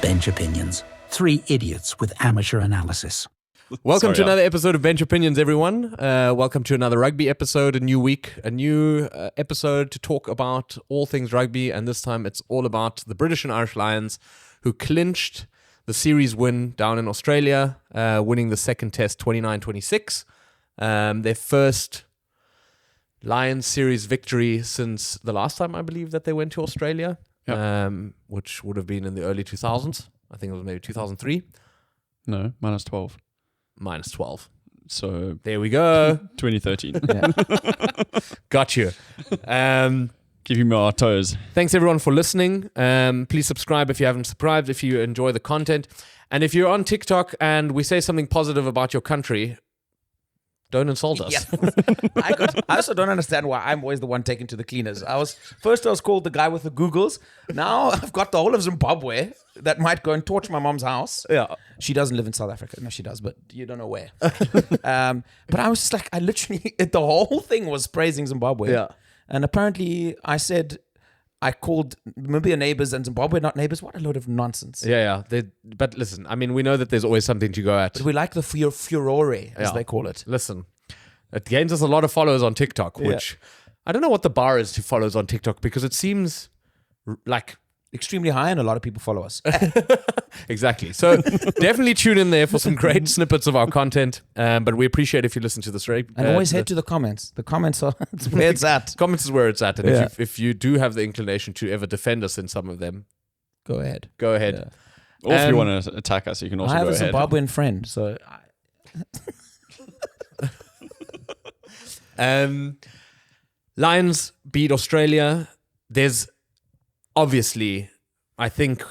Bench Opinions. Three idiots with amateur analysis. Welcome to another episode of Bench Opinions, everyone. Welcome to another rugby episode, a new week, a new episode to talk about all things rugby. And this time it's all about the British and Irish Lions, who clinched the series win down in Australia, winning the second test 29-26. Their first Lions series victory since the last time, I believe, that they went to Australia, which would have been in the early 2000s. I think it was maybe 2003. No, minus 12. Minus 12. So there we go. 2013. Got you. Give me our toes. Thanks everyone for listening. Please subscribe if you haven't subscribed, if you enjoy the content. And if you're on TikTok and we say something positive about your country, don't insult us. Yeah. I also don't understand why I'm always the one taken to the cleaners. I was called the guy with the Googles. Now I've got the whole of Zimbabwe that might go and torch my mom's house. Yeah. She doesn't live in South Africa. No, she does, but you don't know where. But I was just like, the whole thing was praising Zimbabwe. Yeah. And apparently I called Namibia neighbors and Zimbabwe not neighbors. What a load of nonsense. Yeah. But listen, I mean, we know that there's always something to go at. But we like the furore, as they call it. Listen, it gains us a lot of followers on TikTok, which I don't know what the bar is to followers on TikTok, because it seems like extremely high, and a lot of people follow us. Exactly. So definitely tune in there for some great snippets of our content. But we appreciate if you listen to this. And always head to the comments. The comments are where it's at. Comments is where it's at. And if you do have the inclination to ever defend us in some of them, go ahead. Go ahead. Yeah. Or if you want to attack us, you can also go ahead. I have a Zimbabwean friend, so... Lions beat Australia. There's obviously, I think,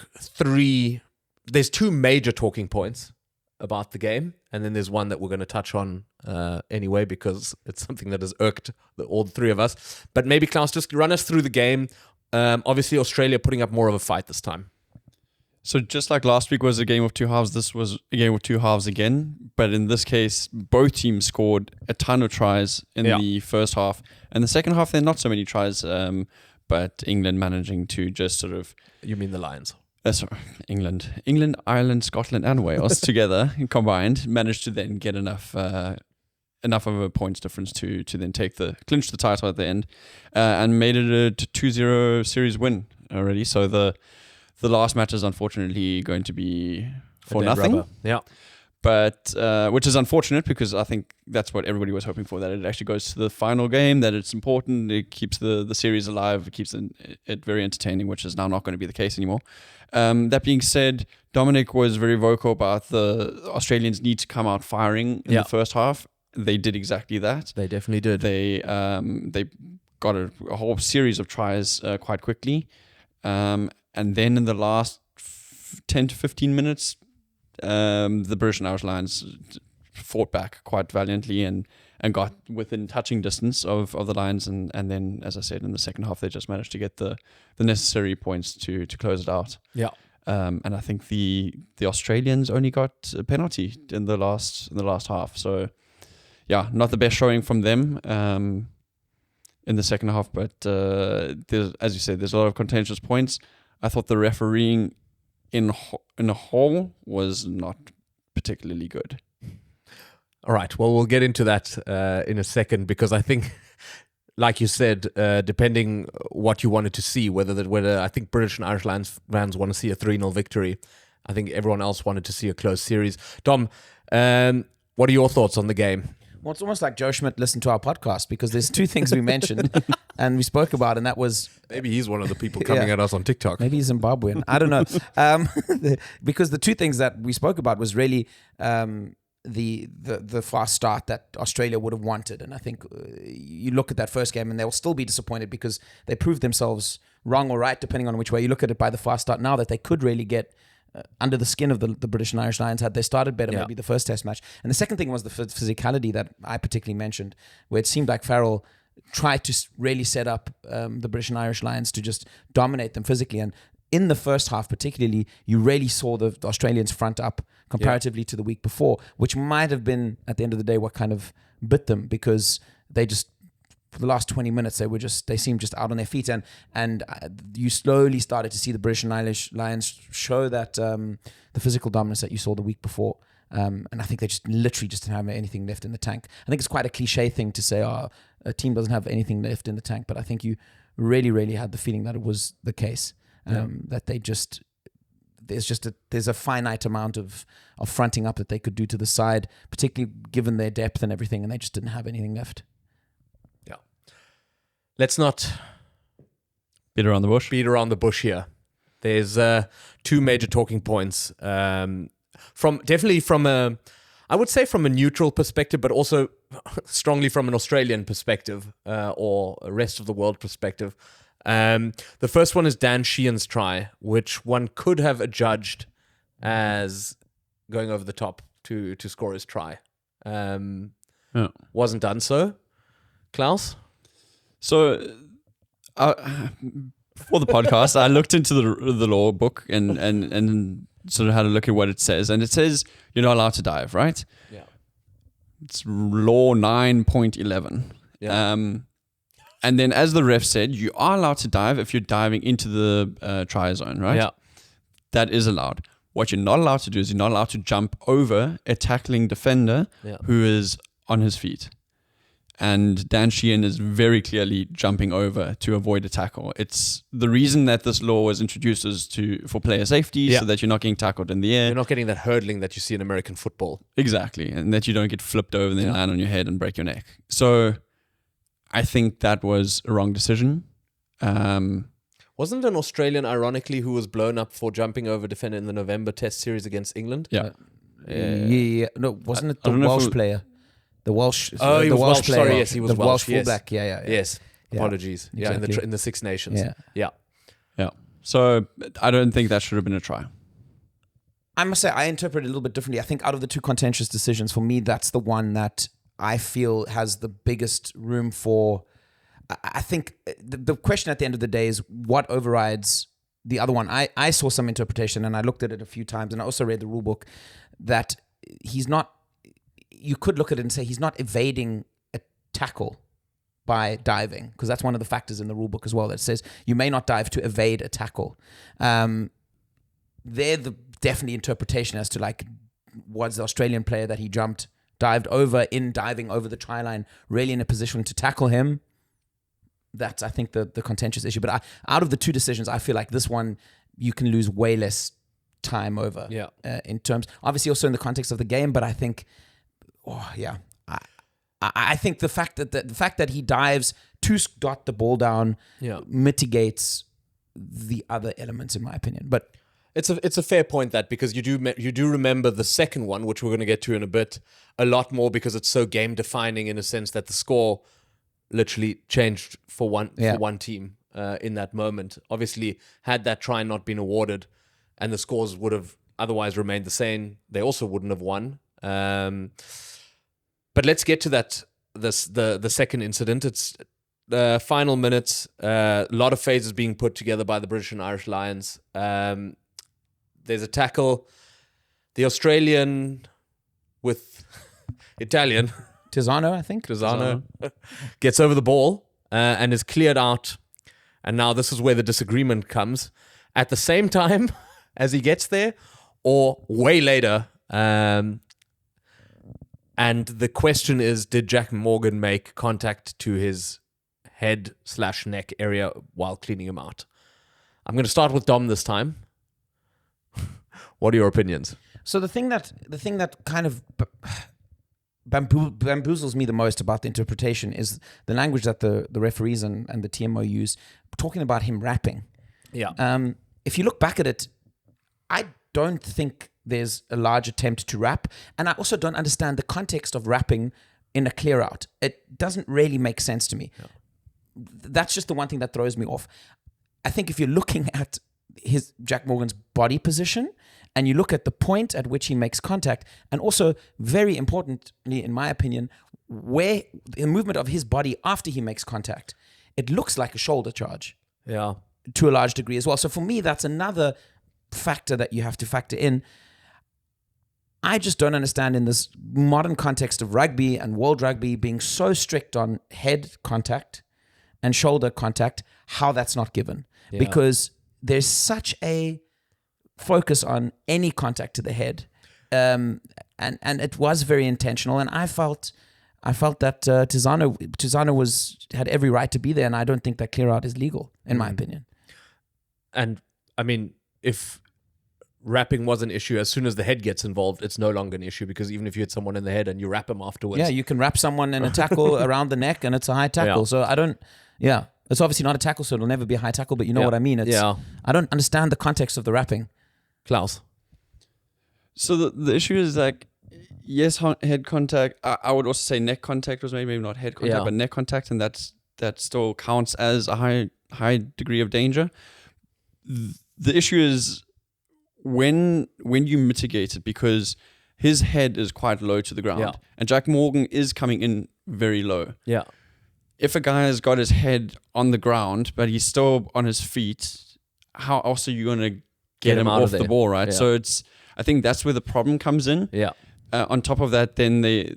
there's two major talking points about the game, and then there's one that we're going to touch on anyway, because it's something that has irked all three of us. But maybe, Klaus, just run us through the game. Obviously, Australia putting up more of a fight this time. So just like last week was a game of two halves, this was a game of two halves again. But in this case, both teams scored a ton of tries in the first half. And the second half, there are not so many tries, but England managing to just sort of... You mean the Lions? Sorry, England, Ireland, Scotland and Wales together combined managed to then get enough of a points difference to then clinch the title at the end, and made it a 2-0 series win already. So the last match is unfortunately going to be for nothing. Rubber. Yeah. But which is unfortunate, because I think that's what everybody was hoping for, that it actually goes to the final game, that it's important, it keeps the series alive, it keeps it very entertaining, which is now not going to be the case anymore. That being said, Dominic was very vocal about the Australians need to come out firing in the first half. They did exactly that. They definitely did. They got a whole series of tries quite quickly. And then in the last 10 to 15 minutes, the British and Irish Lions fought back quite valiantly and got within touching distance of the Lions. And then, as I said, in the second half, they just managed to get the necessary points to close it out. Yeah. And I think the Australians only got a penalty in the last half. So, yeah, not the best showing from them in the second half. But as you said, there's a lot of contentious points. I thought the refereeing in a whole was not particularly good. All right. Well, we'll get into that in a second, because I think, like you said, depending what you wanted to see, whether I think British and Irish Lions fans want to see a 3-0 victory. I think everyone else wanted to see a close series. Dom, what are your thoughts on the game? Well, it's almost like Joe Schmidt listened to our podcast, because there's two things we mentioned and we spoke about, and that was... Maybe he's one of the people coming at us on TikTok. Maybe he's Zimbabwean. I don't know. Because the two things that we spoke about was really the fast start that Australia would have wanted. And I think you look at that first game and they'll still be disappointed, because they proved themselves wrong or right, depending on which way you look at it, by the fast start now, that they could really get under the skin of the British and Irish Lions had they started better, maybe the first test match. And the second thing was the physicality that I particularly mentioned, where it seemed like Farrell tried to really set up the British and Irish Lions to just dominate them physically. And in the first half particularly, you really saw the Australians front up comparatively to the week before, which might have been, at the end of the day, what kind of bit them, because they just for the last 20 minutes, they seemed just out on their feet, and you slowly started to see the British and Irish Lions show that the physical dominance that you saw the week before. And I think they just literally just didn't have anything left in the tank. I think it's quite a cliche thing to say, a team doesn't have anything left in the tank, but I think you really, really had the feeling that it was the case. That they just there's a finite amount of fronting up that they could do to the side, particularly given their depth and everything, and they just didn't have anything left. Yeah. Let's not Beat around the bush. beat around the bush here. There's two major talking points. From I would say from a neutral perspective, but also strongly from an Australian perspective or a rest of the world perspective. The first one is Dan Sheen's try, which one could have adjudged as going over the top to score his try. Wasn't done so. Klaus? So, for the podcast, I looked into the law book and sort of had a look at what it says. And it says you're not allowed to dive, right? Yeah. It's law 9.11. Yeah. And then, as the ref said, you are allowed to dive if you're diving into the try zone, right? Yeah. That is allowed. What you're not allowed to do is you're not allowed to jump over a tackling defender who is on his feet. And Dan Sheen is very clearly jumping over to avoid a tackle. It's the reason that this law was introduced is for player safety, so that you're not getting tackled in the air. You're not getting that hurdling that you see in American football. Exactly. And that you don't get flipped over and then land on your head and break your neck. So I think that was a wrong decision. Wasn't an Australian, ironically, who was blown up for jumping over a defender in the November Test series against England? Yeah. Yeah. No, wasn't it the Welsh player? The Welsh. Oh, he the was Welsh. player. Sorry, yes, he was the Welsh yes. fullback. Yeah. Yes. Apologies. Yeah, exactly. in the Six Nations. Yeah. So I don't think that should have been a try. I must say, I interpret it a little bit differently. I think out of the two contentious decisions, for me, that's the one that I feel has the biggest room for. I think the question at the end of the day is what overrides the other one. I saw some interpretation, and I looked at it a few times, and I also read the rule book, that he's not. You could look at it and say he's not evading a tackle by diving, because that's one of the factors in the rule book as well that says you may not dive to evade a tackle. They're the definitely interpretation as to like, was the Australian player that he dived over in diving over the try line really in a position to tackle him? That's, I think, the contentious issue. But out of the two decisions, I feel like this one you can lose way less time over. Yeah. In terms, obviously, also in the context of the game. But I think, I think the fact that he dives to dot the ball down mitigates the other elements, in my opinion. But it's a fair point, that because you do remember the second one, which we're going to get to in a bit, a lot more, because it's so game defining in a sense that the score literally changed for one team in that moment. Obviously, had that try not been awarded, and the scores would have otherwise remained the same, they also wouldn't have won. But let's get to that. The second incident. It's the final minutes. A lot of phases being put together by the British and Irish Lions. There's a tackle. The Australian with Italian. Tizzano, I think. Tizzano gets over the ball and is cleared out. And now this is where the disagreement comes. At the same time as he gets there, or way later. And the question is, did Jack Morgan make contact to his head/neck area while cleaning him out? I'm going to start with Dom this time. What are your opinions? So the thing that kind of bamboozles me the most about the interpretation is the language that the referees and the TMO use, talking about him rapping. Yeah. If you look back at it, I don't think there's a large attempt to rap, and I also don't understand the context of rapping in a clear out. It doesn't really make sense to me. Yeah. That's just the one thing that throws me off. I think if you're looking at Jack Morgan's body position, and you look at the point at which he makes contact, and also, very importantly, in my opinion, where the movement of his body after he makes contact, it looks like a shoulder charge. Yeah. To a large degree as well. So for me, that's another factor that you have to factor in. I just don't understand in this modern context of rugby and world rugby being so strict on head contact and shoulder contact, how that's not given. Yeah. Because there's such a focus on any contact to the head. And it was very intentional. And I felt that Tizano had every right to be there, and I don't think that clear out is legal, in my opinion. And I mean, if wrapping was an issue, as soon as the head gets involved, it's no longer an issue, because even if you hit someone in the head and you wrap them afterwards. Yeah, you can wrap someone in a tackle around the neck, and it's a high tackle. Yeah. So it's obviously not a tackle, so it'll never be a high tackle, but you know Yeah. what I mean. I don't understand the context of the wrapping. Klaus. So the issue is like, yes, head contact. I would also say neck contact was maybe not head contact, but neck contact, and that still counts as a high degree of danger. The issue is when you mitigate it, because his head is quite low to the ground, and Jack Morgan is coming in very low. Yeah. If a guy has got his head on the ground but he's still on his feet, how else are you going to get him off the ball, right? Yeah. So I think that's where the problem comes in. Yeah. On top of that, then the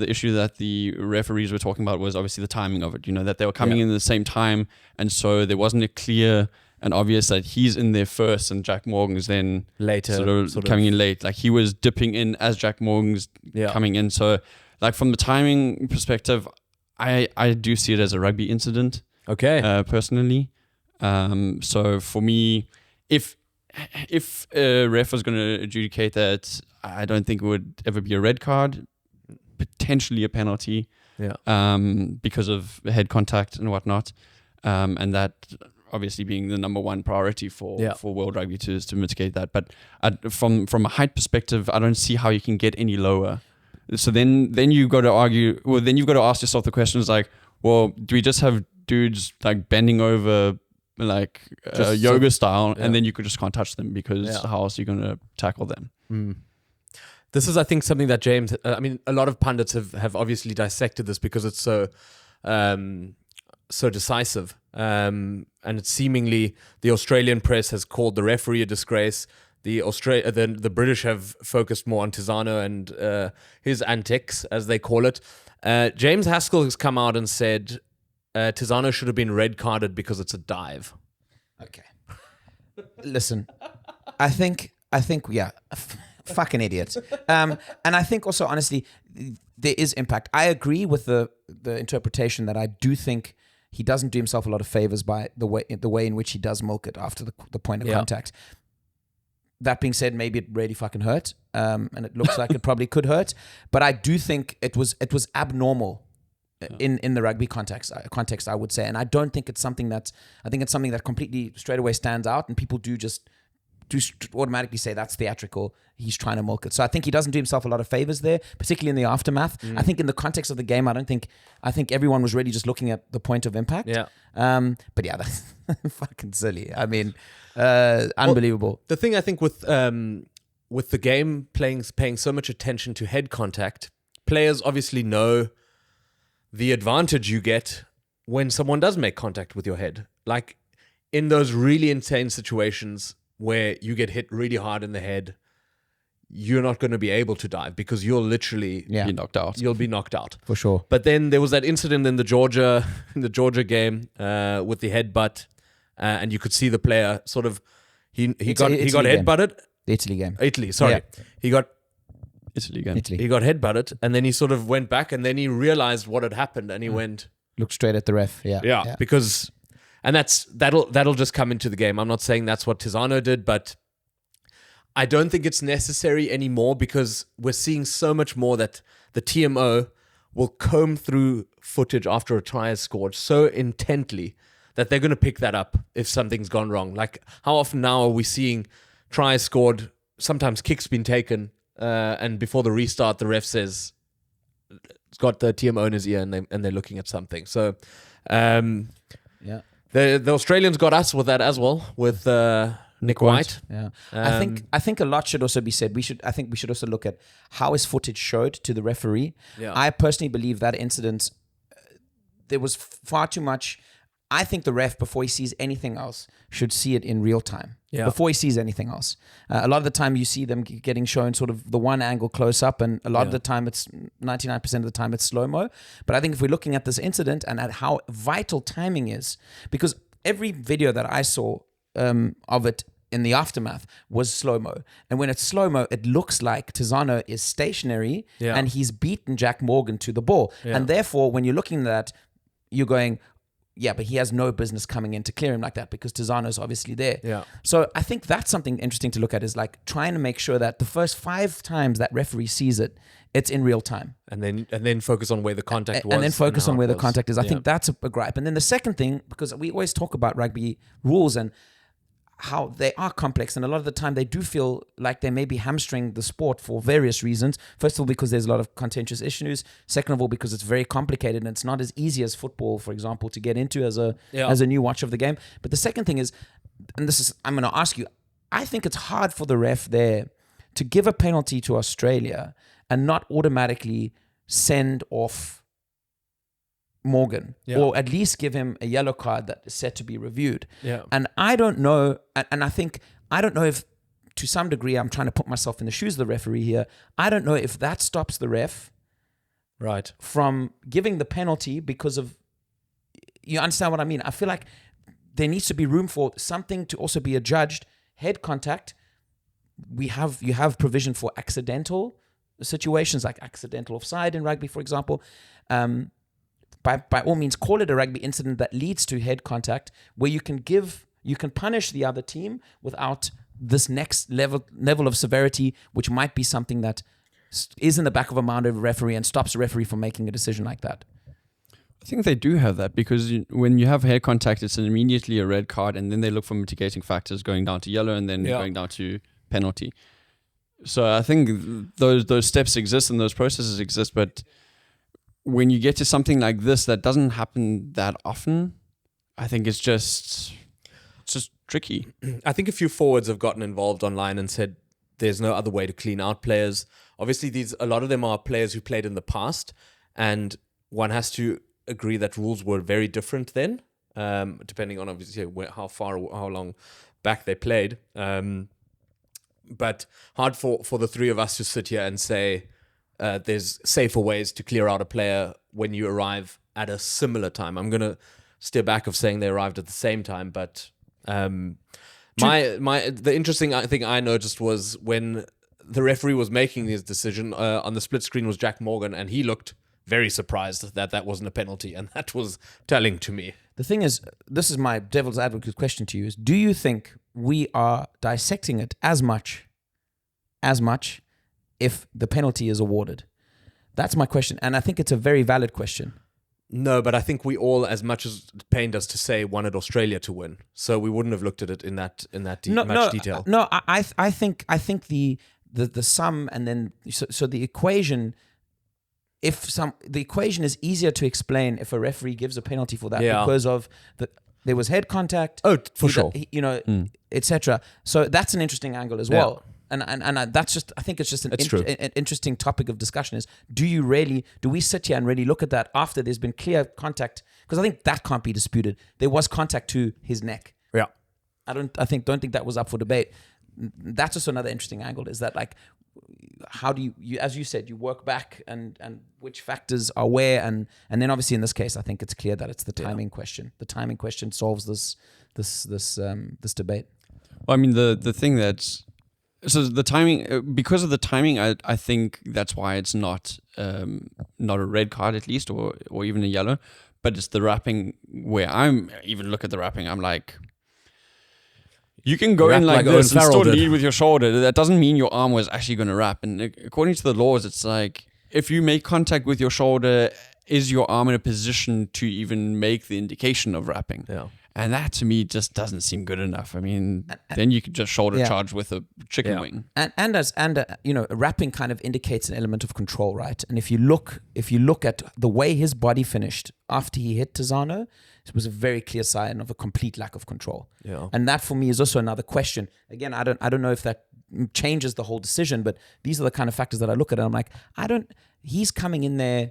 issue that the referees were talking about was obviously the timing of it. You know, that they were coming in at the same time, and so there wasn't a clear and obvious that he's in there first and Jack Morgan's then Later, sort of coming in late. Like he was dipping in as Jack Morgan's coming in. So like from the timing perspective, I do see it as a rugby incident. Okay. Personally. So for me, if a ref was going to adjudicate that, I don't think it would ever be a red card, potentially a penalty. Yeah. Because of head contact and whatnot. And that obviously being the number one priority for World Rugby to mitigate that. But from a height perspective, I don't see how you can get any lower. So then you've got to argue, well, then you've got to ask yourself the questions like, well, do we just have dudes like bending over like yoga style, and then you just can't touch them, because how else are you going to tackle them? This is, I think, something that James, I mean, a lot of pundits have obviously dissected this because it's so decisive. And it's seemingly the Australian press has called the referee a disgrace. The British have focused more on Tizano and his antics, as they call it. James Haskell has come out and said Tizano should have been red carded because it's a dive. Okay. Listen, I think, yeah, fucking idiot. And I think also, honestly, there is impact. I agree with the interpretation that I do think he doesn't do himself a lot of favors by the way in which he does milk it after the point of contact. That being said, maybe it really fucking hurt, and it looks like it probably could hurt. But I do think it was abnormal in the rugby context, I would say. And I don't think it's something that completely straight away stands out, and people do automatically say that's theatrical. He's trying to milk it. So I think he doesn't do himself a lot of favors there, particularly in the aftermath. I think in the context of the game, I think everyone was really just looking at the point of impact. Yeah. But yeah, that's fucking silly. I mean, unbelievable. Well, the thing I think with the game paying so much attention to head contact, players obviously know the advantage you get when someone does make contact with your head. Like in those really insane situations where you get hit really hard in the head, you're not going to be able to dive because you'll literally be knocked out. You'll be knocked out For sure. But then there was that incident in the Georgia game with the headbutt, and you could see the player sort of he got headbutted. The Italy game. Italy, sorry. Yeah. He got Italy game. He got headbutted, and then he sort of went back, and then he realized what had happened, and he went, looked straight at the ref. Yeah. because, and that'll just come into the game. I'm not saying that's what Tizano did, but I don't think it's necessary anymore, because we're seeing so much more that the TMO will comb through footage after a try is scored so intently that they're going to pick that up if something's gone wrong. Like, how often now are we seeing tries scored, sometimes kicks been taken, and before the restart, the ref says it's got the TMO in his ear, and they're looking at something. So, the Australians got us with that as well, with Nick White. Yeah, I think a lot should also be said. I think we should also look at how is footage showed to the referee. Yeah. I personally believe that incident, there was far too much. I think the ref, before he sees anything else, should see it in real time. before he sees anything else. A lot of the time you see them getting shown sort of the one angle close up, and a lot of the time it's 99% of the time it's slow-mo. But I think if we're looking at this incident and at how vital timing is, because every video that I saw of it in the aftermath was slow-mo. And when it's slow-mo, it looks like Tizano is stationary and he's beaten Jack Morgan to the ball. Yeah. And therefore, when you're looking at that, you're going, yeah, but he has no business coming in to clear him like that because Tizano's obviously there. Yeah. So I think that's something interesting to look at, is like trying to make sure that the first 5 times that referee sees it, it's in real time. And then focus on where the contact was. And then focus on where the contact is. I think that's a gripe. And then the second thing, because we always talk about rugby rules and how they are complex, and a lot of the time they do feel like they may be hamstring the sport for various reasons. First of all, because there's a lot of contentious issues. Second of all, because it's very complicated and it's not as easy as football, for example, to get into as a new watcher of the game. But the second thing is, and this is, I'm going to ask you, I think it's hard for the ref there to give a penalty to Australia and not automatically send off Morgan, or at least give him a yellow card that is set to be reviewed. And I don't know, and I don't know if, to some degree, I'm trying to put myself in the shoes of the referee here. I don't know if that stops the ref from giving the penalty because of, you understand what I mean? I feel like there needs to be room for something to also be adjudged. Head contact, you have provision for accidental situations, like accidental offside in rugby, for example. By all means, call it a rugby incident that leads to head contact, where you can punish the other team without this next level of severity, which might be something that is in the back of a mind of a referee and stops a referee from making a decision like that. I think they do have that, because when you have head contact, it's immediately a red card, and then they look for mitigating factors, going down to yellow and then going down to penalty. So I think those steps exist and those processes exist, but when you get to something like this that doesn't happen that often, I think it's just tricky. I think a few forwards have gotten involved online and said there's no other way to clean out players. Obviously, a lot of them are players who played in the past, and one has to agree that rules were very different then, depending on obviously how far or how long back they played. But hard for the three of us to sit here and say, there's safer ways to clear out a player when you arrive at a similar time. I'm going to steer back of saying they arrived at the same time, but the interesting thing I noticed was when the referee was making his decision, on the split screen was Jack Morgan, and he looked very surprised that wasn't a penalty, and that was telling to me. The thing is, this is my devil's advocate question to you, is do you think we are dissecting it as much if the penalty is awarded? That's my question, and I think it's a very valid question. No, but I think we all, as much as it pained us to say, wanted Australia to win, so we wouldn't have looked at it in that much detail. No, I think the sum, and then so the equation. The equation is easier to explain if a referee gives a penalty for that, because of there was head contact. Oh, for sure. Etc. So that's an interesting angle as well. And that's just, I think it's just an interesting topic of discussion is, do we sit here and really look at that after there's been clear contact? Because I think that can't be disputed. There was contact to his neck. Yeah. I don't think that was up for debate. That's just another interesting angle, is that, like, how do you, as you said, you work back and which factors are where, and then obviously in this case, I think it's clear that it's the timing question. The timing question solves this debate. Well, I mean, the thing that's, so the timing, because of the timing, I think that's why it's not a red card at least, or even a yellow, but it's the wrapping where I'm even look at the wrapping, I'm like, you can go in like this and still lead with your shoulder. That doesn't mean your arm was actually going to wrap. And according to the laws, it's like, if you make contact with your shoulder, is your arm in a position to even make the indication of wrapping? Yeah. And that to me just doesn't seem good enough. I mean, then you could just shoulder charge with a chicken wing. And wrapping kind of indicates an element of control, right? And if you look at the way his body finished after he hit Tizano, it was a very clear sign of a complete lack of control. Yeah. And that for me is also another question. Again, I don't know if that changes the whole decision, but these are the kind of factors that I look at, and I'm like, he's coming in there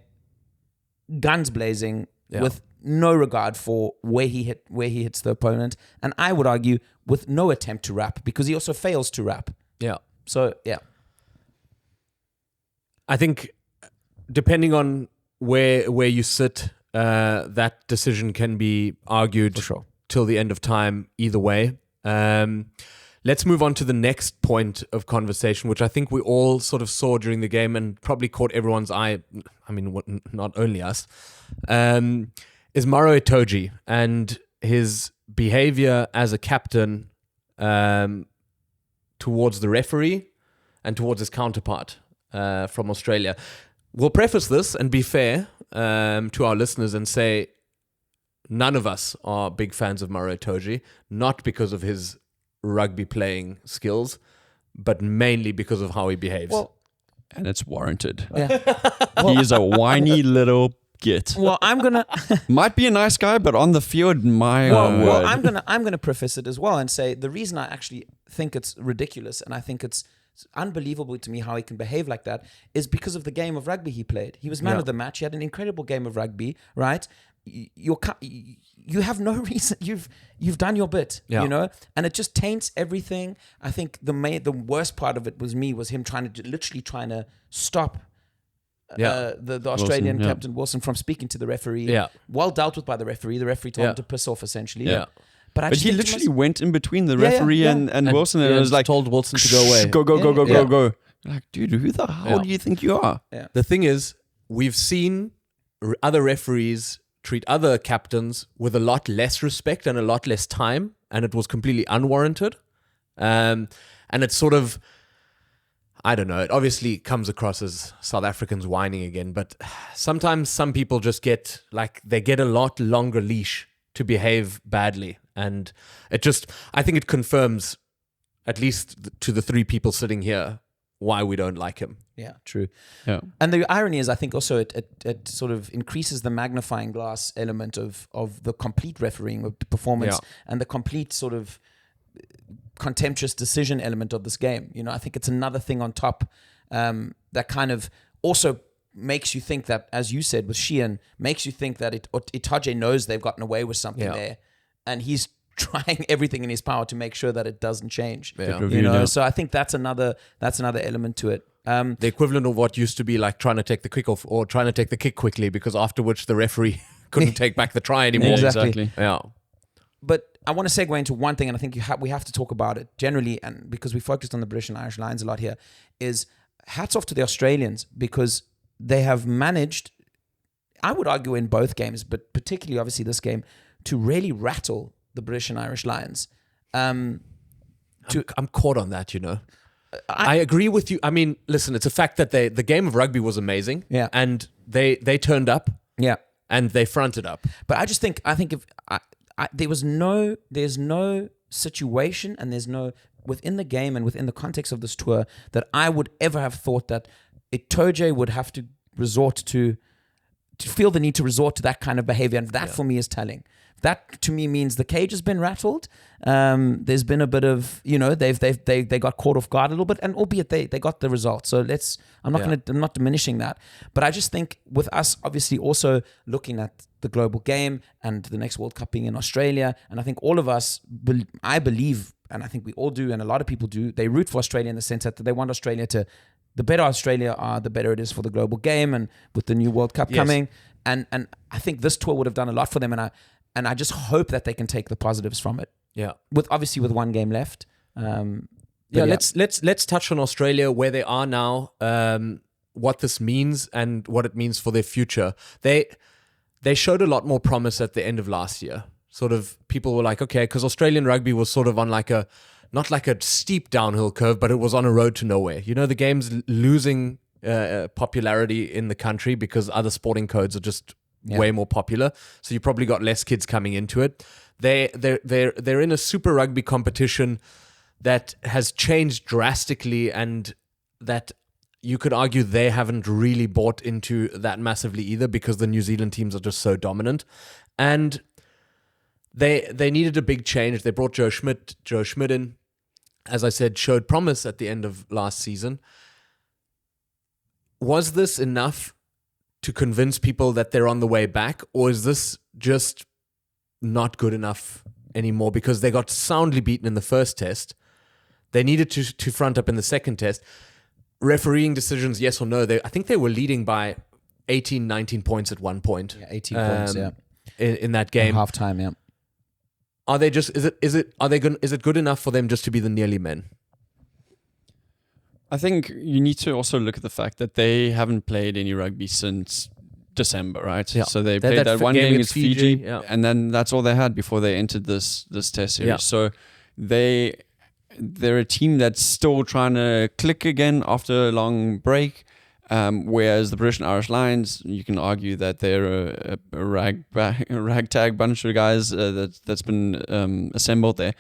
guns blazing with no regard for where he hits the opponent, and I would argue with no attempt to wrap, because he also fails to wrap. Yeah. So yeah, I think depending on where you sit, that decision can be argued for sure. till the end of time either way. Let's move on to the next point of conversation, which I think we all sort of saw during the game and probably caught everyone's eye. I mean, not only us, is Maro Itoje and his behavior as a captain towards the referee and towards his counterpart from Australia. We'll preface this and be fair to our listeners and say none of us are big fans of Maro Itoje, not because of his rugby playing skills, but mainly because of how he behaves. Well, And it's warranted. yeah. He is a whiny little git. Well, I'm gonna. Might be a nice guy, but on the field, my word. Well, I'm gonna preface it as well and say the reason I actually think it's ridiculous and I think it's unbelievable to me how he can behave like that is because of the game of rugby he played. He was man of the match. He had an incredible game of rugby, right? You have no reason. You've done your bit, you know, and it just taints everything. I think the worst part of it was him trying to stop the Australian Wilson, captain Wilson from speaking to the referee. Yeah. Well dealt with by the referee. The referee told him to piss off essentially. Yeah. But he literally went in between the referee and Wilson, and it was like, told Wilson to go away. Go. Like, dude, who the hell do you think you are? Yeah. The thing is, we've seen other referees treat other captains with a lot less respect and a lot less time, and it was completely unwarranted. And it's sort of, I don't know, it obviously comes across as South Africans whining again, but sometimes some people just get a lot longer leash to behave badly. And I think it confirms, at least to the three people sitting here, why we don't like him. Yeah, true. Yeah. And the irony is, I think also it sort of increases the magnifying glass element of the complete refereeing of the performance and the complete sort of contemptuous decision element of this game. You know, I think it's another thing on top that kind of also makes you think that, as you said with Sheehan, makes you think that Itoje knows they've gotten away with something there, and he's trying everything in his power to make sure that it doesn't change. You know, so I think that's another element to it. The equivalent of what used to be like trying to take the kick off or trying to take the kick quickly, because after which the referee couldn't take back the try anymore. Exactly. Yeah. But I want to segue into one thing, and I think we have to talk about it generally, and because we focused on the British and Irish Lions a lot here, is hats off to the Australians, because they have managed, I would argue in both games, but particularly obviously this game, to really rattle the British and Irish Lions. I'm caught on that, you know. I agree with you. I mean, listen, it's a fact that the game of rugby was amazing. Yeah. And they turned up. Yeah. And they fronted up. But I just think, if there's no situation and there's no, within the game and within the context of this tour, that I would ever have thought that Itoje would have to resort to feel the need to resort to that kind of behavior. And that for me is telling. That to me means the cage has been rattled. There's been a bit of, you know, they got caught off guard a little bit, and albeit they got the result. So I'm not diminishing that, but I just think with us obviously also looking at the global game and the next World Cup being in Australia, and I think all of us, I believe, and I think we all do, and a lot of people do, they root for Australia in the sense that they want Australia to, the better Australia are, the better it is for the global game, and with the new World Cup coming, and I think this tour would have done a lot for them, and I just hope that they can take the positives from it. Yeah. With one game left. Let's touch on Australia, where they are now, what this means and what it means for their future. They showed a lot more promise at the end of last year. Sort of people were like, okay, because Australian rugby was sort of on not like a steep downhill curve, but it was on a road to nowhere. You know, the game's losing popularity in the country because other sporting codes are just way more popular. So you probably got less kids coming into it. They're in a Super Rugby competition that has changed drastically, and that you could argue they haven't really bought into that massively either, because the New Zealand teams are just so dominant. And they needed a big change. They brought Joe Schmidt in, as I said, showed promise at the end of last season. Was this enough to convince people that they're on the way back, or is this just not good enough anymore because they got soundly beaten in the first test? They needed to front up in the second test. Refereeing decisions, yes or no? I think they were leading by 18, 19 points at one point. Yeah, 18 points, yeah. In that game. Half time, yeah. Are they just, is it good enough for them just to be the nearly men? I think you need to also look at the fact that they haven't played any rugby since December, right? Yeah. So they played that one game against Fiji, yeah. and then that's all they had before they entered this test series. Yeah. So they're a team that's still trying to click again after a long break. Whereas the British and Irish Lions, you can argue that they're a ragtag bunch of guys that's been assembled there,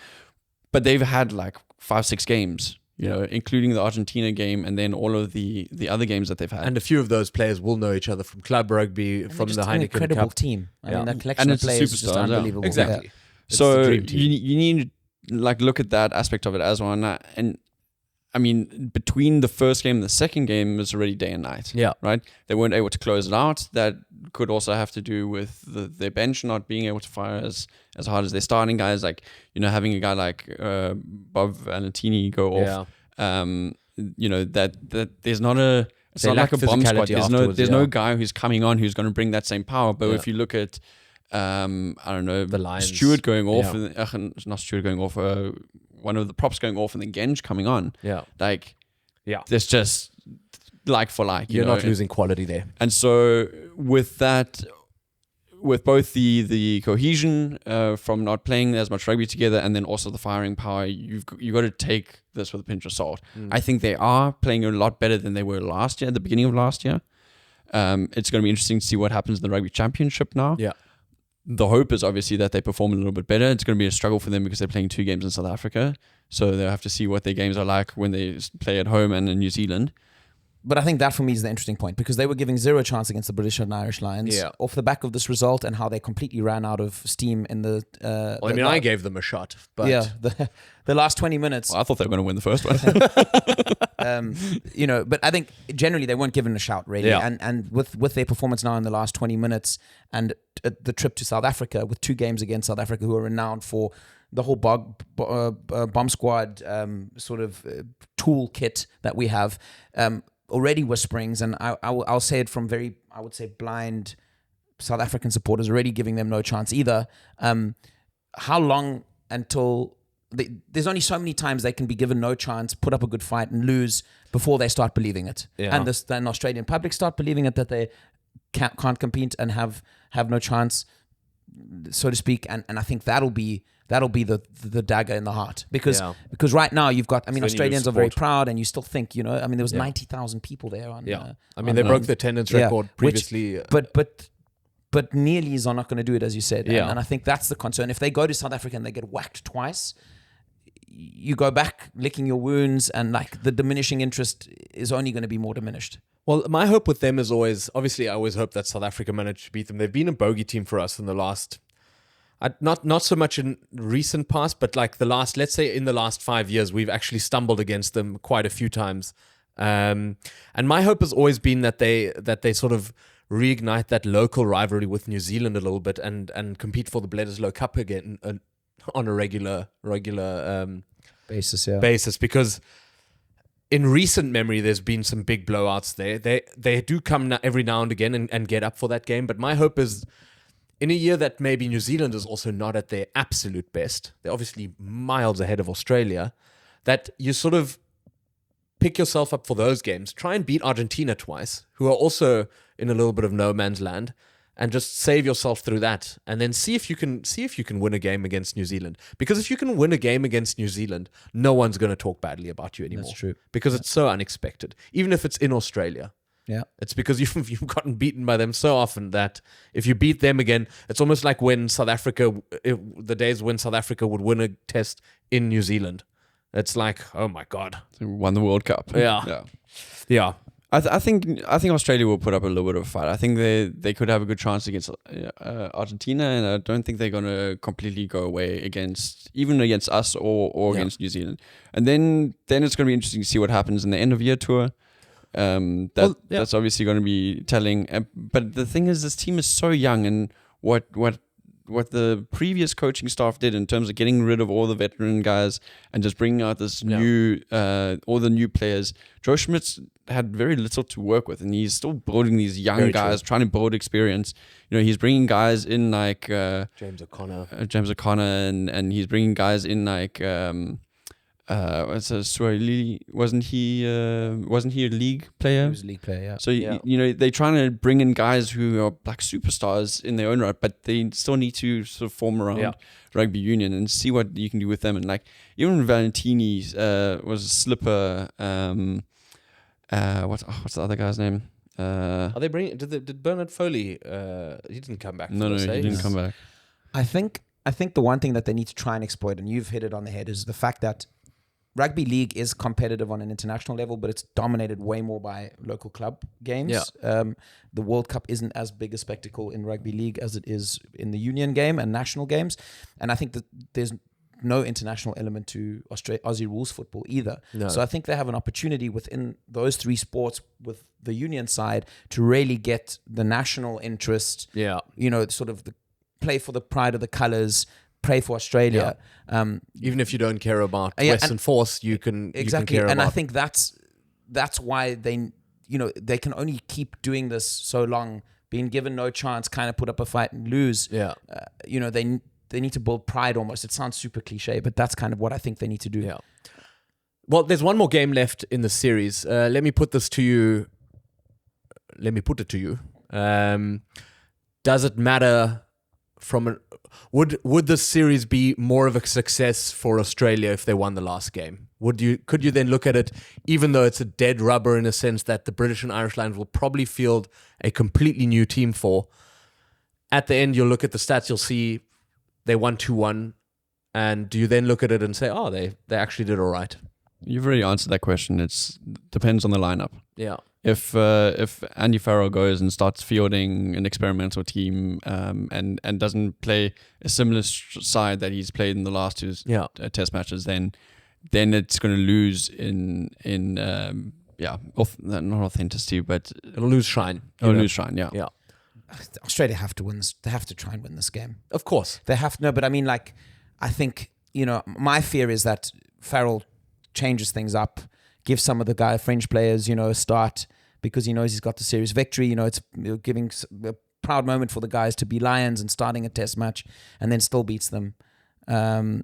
but they've had like 5-6 games, you know, including the Argentina game and then all of the other games that they've had. And a few of those players will know each other from club rugby, from the Heineken incredible Cup. team. I Yeah. mean, that collection And of it's the players is just superstars, yeah. unbelievable. Exactly. It's So the dream team. you need to like look at that aspect of it as well. And I mean, between the first game and the second game was already day and night. Yeah. Right? They weren't able to close it out. That could also have to do with their bench not being able to fire as hard as their starting guys. Like, you know, having a guy like Bob Valentini go off. Yeah. You know, that there's not a... It's They not lack like a bomb squad. physicality There's afterwards, no yeah. guy who's coming on who's going to bring that same power. But Yeah. if you look at, I don't know, The Lions. Stewart going off, Yeah. and, not Stewart going off, one of the props going off, and then Genge coming on. Yeah. Like, Yeah. there's just like for like. You're you know? not losing quality there. And so with that, with both the cohesion from not playing as much rugby together, and then also the firing power, you got to take this with a pinch of salt. I think they are playing a lot better than they were last year, at the beginning of last year. It's going to be interesting to see what happens in the Rugby Championship now. Yeah. The hope is obviously that they perform a little bit better. It's going to be a struggle for them because they're playing 2 games in South Africa. So they'll have to see what their games are like when they play at home and in New Zealand. But I think that for me is the interesting point, because they were giving zero chance against the British and Irish Lions Yeah. off the back of this result and how they completely ran out of steam in the. Well, I mean, I gave them a shot, but the last 20 minutes. Well, I thought they were going to win the first one. You know, but I think generally they weren't given a shout really, Yeah. and with their performance now in the last 20 minutes and the trip to South Africa with 2 games against South Africa, who are renowned for the whole bomb squad sort of toolkit that we have. Already whisperings, and I'll say it from very, I would say, blind South African supporters, already giving them no chance either. How long until there's only so many times they can be given no chance, put up a good fight and lose before they start believing it, Yeah. and the Australian public start believing it, that they can't compete and have no chance, so to speak. And I think that'll be the dagger in the heart, because right now you've got, I mean, So then you Australians lose are very support. proud, and you still think, you know, I mean, there was 90,000 people there on. yeah. I mean, on, they broke the attendance record previously. But nearlies are not going to do it, as you said. Yeah. And I think that's the concern. If they go to South Africa and they get whacked twice, you go back licking your wounds, and like the diminishing interest is only going to be more diminished. Well, my hope with them is always, obviously, I always hope that South Africa managed to beat them. They've been a bogey team for us in the last, not so much in recent past, but like let's say in the last 5 years, we've actually stumbled against them quite a few times. And my hope has always been that they sort of reignite that local rivalry with New Zealand a little bit and compete for the Bledisloe Cup again on a regular basis, because in recent memory there's been some big blowouts there. They do come every now and again and get up for that game, but my hope is in a year that maybe New Zealand is also not at their absolute best, they're obviously miles ahead of Australia, that you sort of pick yourself up for those games, try and beat Argentina twice, who are also in a little bit of no man's land, and just save yourself through that, and then see if you can win a game against New Zealand. Because if you can win a game against New Zealand, no one's going to talk badly about you anymore. That's true. Because it's so unexpected, even if it's in Australia. Yeah. It's because you've gotten beaten by them so often that if you beat them again, it's almost like when the days when South Africa would win a test in New Zealand. It's like, oh my God. They won the World Cup. Yeah. I think Australia will put up a little bit of a fight. I think they could have a good chance against Argentina, and I don't think they're going to completely go away against us or against New Zealand. And then it's going to be interesting to see what happens in the end of year tour. That's obviously going to be telling. But the thing is, this team is so young, and what the previous coaching staff did in terms of getting rid of all the veteran guys and just bringing out this new, all the new players. Joe Schmidt's had very little to work with, and he's still building these young guys, trying to build experience. He's bringing guys in like James O'Connor, and he's bringing guys in like Swahili. Wasn't he a league player? He was a league player, yeah. So they're trying to bring in guys who are like superstars in their own right, but they still need to sort of form around rugby union and see what you can do with them. And like even Valentini was a slipper. What's the other guy's name? Are they bringing? Did Bernard Foley? He didn't come back. No, he didn't come back. I think the one thing that they need to try and exploit, and you've hit it on the head, is the fact that rugby league is competitive on an international level, but it's dominated way more by local club games. Yeah. The World Cup isn't as big a spectacle in rugby league as it is in the union game and national games. And I think that there's no international element to Aussie rules football either. No. So I think they have an opportunity within those three sports with the union side to really get the national interest, sort of the play for the pride of the colours, pray for Australia. Even if you don't care about Western force, you can exactly. You can care and about. I think that's why they can only keep doing this so long, being given no chance, kind of put up a fight and lose. Yeah. They need to build pride almost. It sounds super cliche, but that's kind of what I think they need to do. Yeah. Well, there's one more game left in the series. Let me put it to you. Does it matter would this series be more of a success for Australia if they won the last game? Could you then look at it, even though it's a dead rubber in a sense that the British and Irish Lions will probably field a completely new team for? At the end, you'll look at the stats, you'll see they won 2-1, and do you then look at it and say, oh, they actually did all right? You've already answered that question. It depends on the lineup. Yeah. If Andy Farrell goes and starts fielding an experimental team and doesn't play a similar side that he's played in the last two test matches, then it's going to lose not authenticity, but it'll lose shine. It'll lose shine. Yeah. Yeah. Australia have to win this. They have to try and win this game. Of course. They have to. No, but I mean, like, I think, my fear is that Farrell changes things up, gives some of the French players, a start because he knows he's got the series victory. It's giving a proud moment for the guys to be Lions and starting a test match and then still beats them,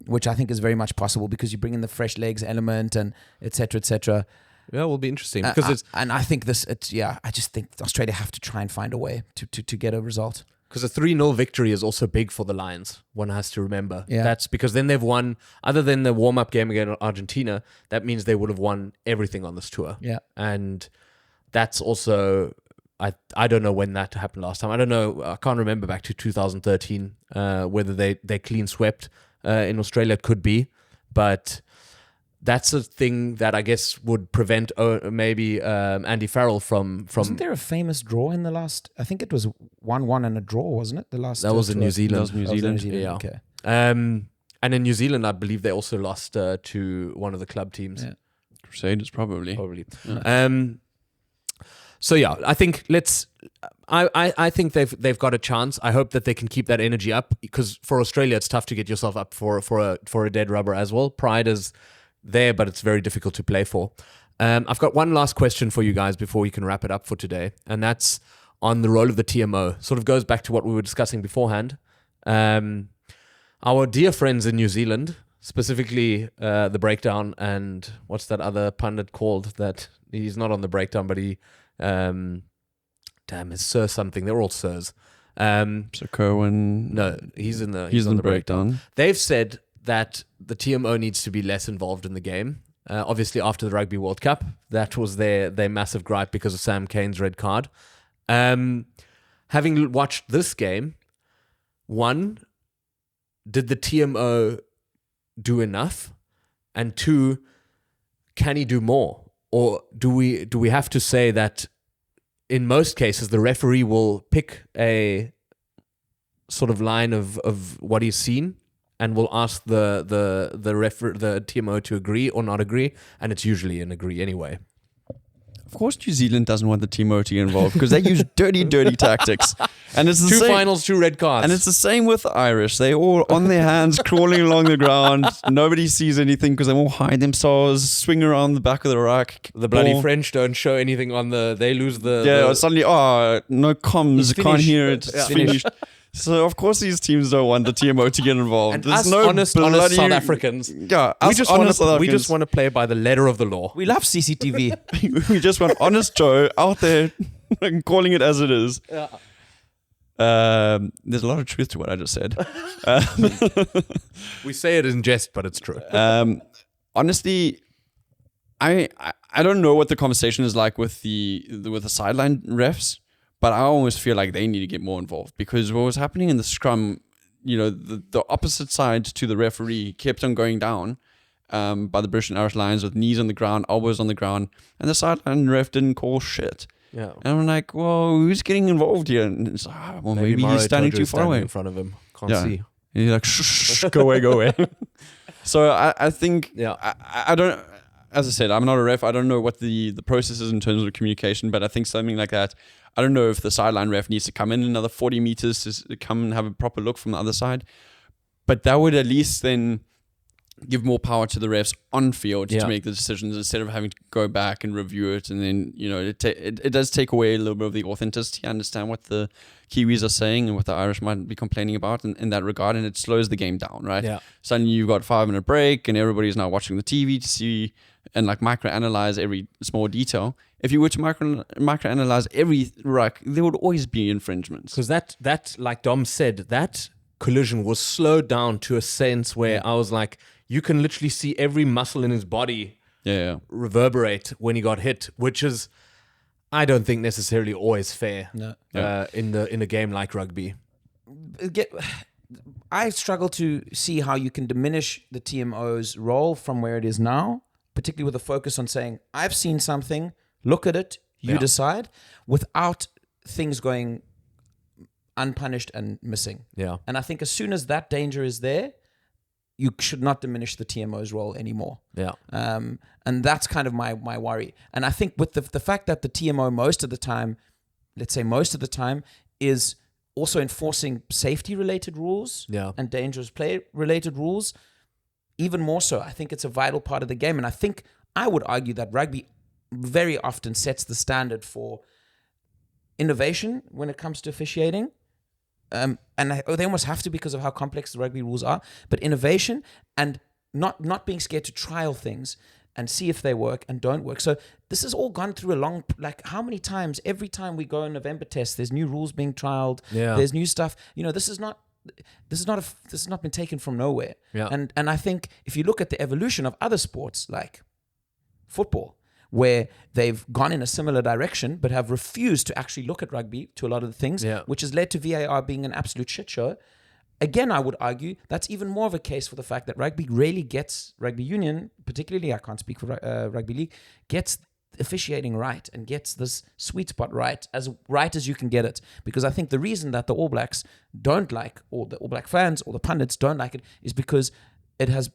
which I think is very much possible because you bring in the fresh legs element and et cetera, et cetera. Yeah, it will be interesting because I think I just think Australia have to try and find a way to get a result. Because a 3-0 victory is also big for the Lions. One has to remember. Yeah. That's because then they've won, other than the warm-up game against Argentina, that means they would have won everything on this tour. Yeah. And that's also, I don't know when that happened last time. I don't know, I can't remember back to 2013, whether they clean swept in Australia. It could be. But that's a thing that I guess would prevent maybe Andy Farrell from. Wasn't there a famous draw in the last? I think it was 1-1 and a draw, wasn't it? The last. That was in New Zealand. That was New Zealand. Yeah. Okay. And in New Zealand, I believe they also lost to one of the club teams. Yeah. Crusaders, probably. Yeah. So yeah, I think I think they've got a chance. I hope that they can keep that energy up because for Australia, it's tough to get yourself up for a dead rubber as well. Pride is there, but it's very difficult to play for. I've got one last question for you guys before we can wrap it up for today, and that's on the role of the TMO. Sort of goes back to what we were discussing beforehand. Our dear friends in New Zealand, specifically the Breakdown, and what's that other pundit called? That he's not on the Breakdown, but he, it's Sir something. They're all Sirs. Sir Kerwin. No, he's on the Breakdown. They've said that the TMO needs to be less involved in the game. Obviously, after the Rugby World Cup, that was their massive gripe because of Sam Cane's red card. Having watched this game, one, did the TMO do enough? And two, can he do more? Or do we have to say that in most cases the referee will pick a sort of line of what he's seen and will ask the TMO to agree or not agree, and it's usually an agree anyway. of course New Zealand doesn't want the TMO to get involved because they use dirty tactics. And it's the 2 same. finals, 2 red cards. And it's the same with the Irish. They all on their hands, crawling along the ground. Nobody sees anything because they all hide themselves, swing around the back of the ruck. the bloody ball. French don't show anything on they lose the... Yeah, the- suddenly, no comms, It's can't finished. hear it. It's Yeah. finished. So, of course, these teams don't want the TMO to get involved. and There's us no honest bloody, South Africans, Yeah, we us just honest South want Africans. to play by the letter of the law. We love CCTV. We just want honest Joe out there calling it as it is. Yeah. There's a lot of truth to what I just said. We say it in jest, but it's true. Honestly, I don't know what the conversation is like with the sideline refs, but I always feel like they need to get more involved because what was happening in the scrum, the opposite side to the referee kept on going down by the British and Irish Lions with knees on the ground, elbows on the ground, and the sideline ref didn't call shit. Yeah. And I'm like, well, who's getting involved here? And it's like, well, maybe Maro he's standing Itoje too is far away. in front of him. Can't Yeah. see. And he's like, shh, go away, go away. So I think, Yeah. I don't, as I said, I'm not a ref. I don't know what the process is in terms of communication, but I think something like that, I don't know if the sideline ref needs to come in another 40 meters to come and have a proper look from the other side. But that would at least then give more power to the refs on field Yeah. to make the decisions instead of having to go back and review it. And then, it does take away a little bit of the authenticity. I understand what the Kiwis are saying and what the Irish might be complaining about in that regard. And it slows the game down, right? Yeah. Suddenly you've got 5-minute break and everybody's now watching the TV to see and like microanalyze every small detail. If you were to microanalyze every ruck, there would always be infringements. Because that, like Dom said, that collision was slowed down to a sense where I was like, you can literally see every muscle in his body Yeah. reverberate when he got hit, which is, I don't think necessarily always fair. No. In a game like rugby. I struggle to see how you can diminish the TMO's role from where it is now, particularly with a focus on saying, I've seen something, look at it, you Yeah. decide, without things going unpunished and missing. Yeah. And I think as soon as that danger is there, you should not diminish the TMO's role anymore. Yeah. And that's kind of my worry. And I think with the fact that the TMO most of the time, let's say most of the time, is also enforcing safety-related rules Yeah. and dangerous play-related rules, even more so. I think it's a vital part of the game. And I think I would argue that rugby very often sets the standard for innovation when it comes to officiating. They almost have to because of how complex the rugby rules are. But innovation and not being scared to trial things and see if they work and don't work. So this has all gone through a long, like how many times, every time we go in November test, there's new rules being trialed. Yeah. There's new stuff. This has not been taken from nowhere. Yeah. And I think if you look at the evolution of other sports like football, where they've gone in a similar direction but have refused to actually look at rugby to a lot of the things, Yeah. which has led to VAR being an absolute shit show. Again, I would argue that's even more of a case for the fact that rugby union, particularly, I can't speak for rugby league, gets officiating right and gets this sweet spot right as you can get it. Because I think the reason that the All Blacks don't like, or the All Black fans or the pundits don't like it, is because it has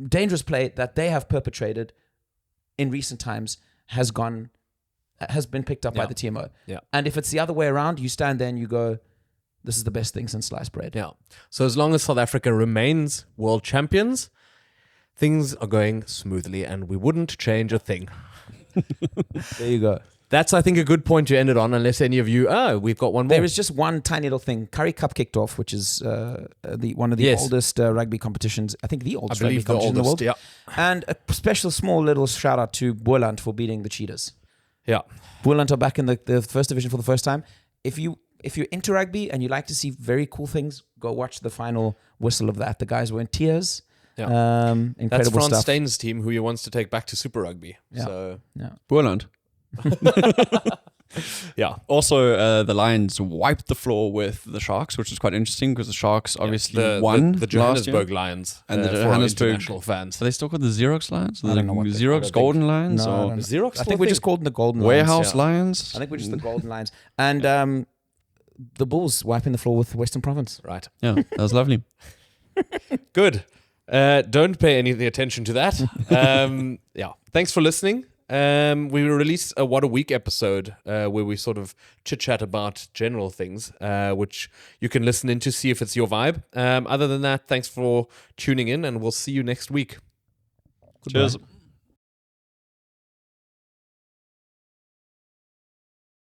dangerous play that they have perpetrated in recent times has been picked up by Yeah. the TMO. Yeah. And if it's the other way around, you stand there and you go, this is the best thing since sliced bread. Yeah. So as long as South Africa remains world champions, things are going smoothly and we wouldn't change a thing. There you go. That's, I think, a good point to end it on, unless any of you, we've got one more. There is just one tiny little thing. Currie Cup kicked off, which is one of the Yes. oldest rugby competitions. I think the I oldest rugby believe the competition oldest. in the world. Yeah. And a special small little shout out to Boland for beating the Cheetahs. Yeah. Boland are back in the first division for the first time. If you're into rugby and you like to see very cool things, go watch the final whistle of that. The guys were in tears. Yeah. Incredible That's Franz stuff. Stein's team, who he wants to take back to Super Rugby. Yeah. So, Boerland. yeah. Also, the Lions wiped the floor with the Sharks, which is quite interesting because the Sharks obviously won the last Johannesburg year. Lions And the for our Johannesburg- international fans. So they still called the Xerox Lions? I don't know what they- I Xerox don't Golden Lions? No, I or don't know. Xerox I think we're just called them the Golden Lions. Warehouse yeah. Lions? I think we're just the Golden Lions. And the Bulls wiping the floor with Western Province. Right. Yeah, that was lovely. Good. Don't pay any attention to that. Yeah. Thanks for listening. We released a What a Week episode where we sort of chit-chat about general things, which you can listen in to see if it's your vibe. Other than that, thanks for tuning in, and we'll see you next week. Cheers.